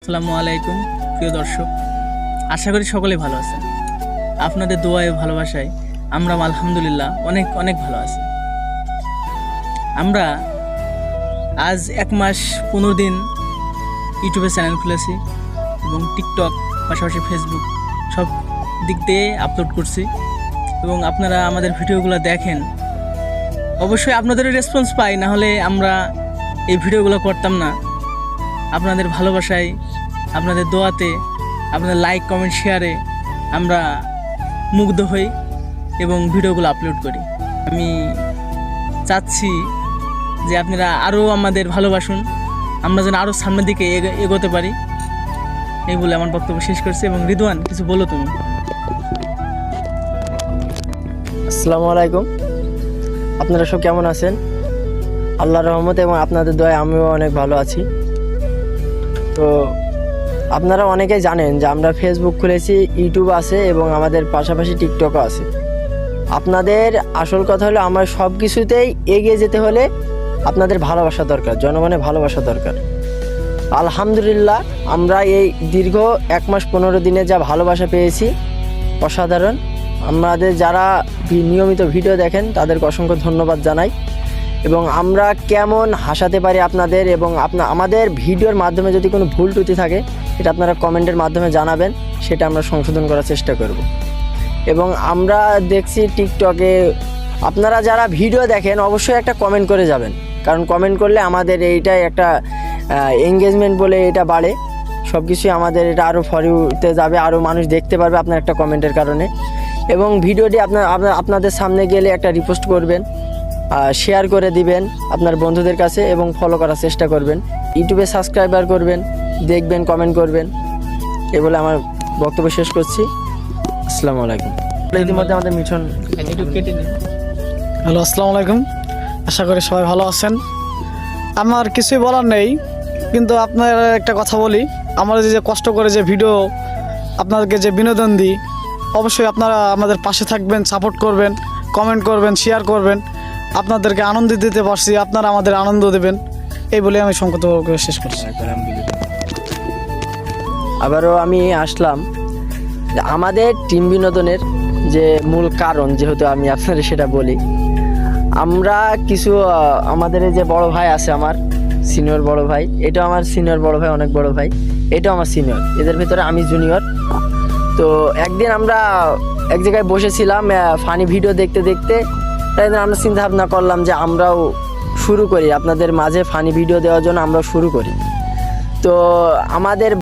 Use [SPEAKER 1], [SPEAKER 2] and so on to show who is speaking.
[SPEAKER 1] আসসালামু আলাইকুম প্রিয় দর্শক, আশা করি সকলেই ভালো আছেন। আপনাদের দোয়ায় ও ভালোবাসায় আমরা আলহামদুলিল্লাহ অনেক অনেক ভালো আছি। আমরা আজ 1 মাস 15 দিন ইউটিউবে চ্যানেল খুলেছি এবং টিকটক পাশাপাশি ফেসবুক সব দিক দিয়ে আপলোড করছি এবং আপনারা আমাদের ভিডিওগুলো দেখেন। অবশ্যই আপনাদেরও রেসপন্স পাই, না হলে আমরা এই ভিডিওগুলো করতাম না। আপনাদের ভালোবাসায়, আপনাদের দোয়াতে, আপনাদের লাইক কমেন্ট শেয়ারে আমরা মুগ্ধ হই এবং ভিডিওগুলো আপলোড করি। আমি চাচ্ছি যে আপনারা আরও আমাদের ভালোবাসুন, আমরা যেন আরও সামনের দিকে এগোতে পারি। এই বলে আমার বক্তব্য শেষ করছি। এবং রিদওয়ান, কিছু বলো তুমি।
[SPEAKER 2] আসসালামু আলাইকুম, আপনারা সব কেমন আছেন? আল্লাহর রহমতে এবং আপনাদের দয়ায় আমিও অনেক ভালো আছি। তো আপনারা অনেকেই জানেন যে আমরা ফেসবুক খুলেছি, ইউটিউব আছে এবং আমাদের পাশাপাশি টিকটকও আছে। আপনাদের আসল কথা হলো আমার সব কিছুতেই এগিয়ে যেতে হলে আপনাদের ভালোবাসা দরকার, জনগণের ভালোবাসা দরকার। আলহামদুলিল্লাহ আমরা এই দীর্ঘ 1 মাস 15 দিনে যা ভালোবাসা পেয়েছি অসাধারণ। আমাদের যারা নিয়মিত ভিডিও দেখেন তাদেরকে অসংখ্য ধন্যবাদ জানাই। এবং আমরা কেমন হাসাতে পারি আপনাদের, এবং আমাদের ভিডিওর মাধ্যমে যদি কোনো ভুল ত্রুটি থাকে এটা আপনারা কমেন্টের মাধ্যমে জানাবেন, সেটা আমরা সংশোধন করার চেষ্টা করব। এবং আমরা দেখছি টিকটকে আপনারা যারা ভিডিও দেখেন অবশ্যই একটা কমেন্ট করে যাবেন, কারণ কমেন্ট করলে আমাদের এইটাই একটা এঙ্গেজমেন্ট বলে এটা বাড়ে। সব কিছুই আমাদের এটা আরও ফরিতে যাবে, আরও মানুষ দেখতে পারবে আপনার একটা কমেন্টের কারণে। এবং ভিডিওটি আপনাদের সামনে গেলে একটা রিপোস্ট করবেন, শেয়ার করে দিবেন আপনার বন্ধুদের কাছে এবং ফলো করার চেষ্টা করবেন। ইউটিউবে সাবস্ক্রাইবার করবেন, দেখবেন, কমেন্ট করবেন। এ বলে আমার বক্তব্য শেষ করছি। আসসালামু আলাইকুম। ইতিমধ্যে আমাদের মিঠন
[SPEAKER 3] হ্যালো, আসসালামু আলাইকুম। আশা করি সবাই ভালো আছেন। আমার কিছুই বলার নেই, কিন্তু আপনার একটা কথা বলি, আমরা যে কষ্ট করে যে ভিডিও আপনাদেরকে যে বিনোদন দিই, অবশ্যই আপনারা আমাদের পাশে থাকবেন, সাপোর্ট করবেন, কমেন্ট করবেন, শেয়ার করবেন। আপনাদেরকে আনন্দ দিতে পারছি, আপনারা আমাদের আনন্দ দেবেন। এই বলে আমি সংক্ষিপ্ত শেষ করছি।
[SPEAKER 2] আবারও আমি আসলাম আমাদের টিম বিনোদনের যে মূল কারণ, যেহেতু আমি আপনাদের সেটা বলি। আমরা কিছু আমাদের এই যে বড় ভাই আছে, আমার সিনিয়র বড় ভাই, এটা আমার সিনিয়র বড় ভাই, অনেক বড় ভাই, এটাও আমার সিনিয়র, এদের ভিতরে আমি জুনিয়র। তো একদিন আমরা এক জায়গায় বসেছিলাম ফানি ভিডিও দেখতে দেখতে, তাই আমরা চিন্তা ভাবনা করলাম যে আমরাও শুরু করি, আপনাদের মাঝে ফানি ভিডিও দেওয়ার জন্য আমরাও শুরু করি। তো আমাদের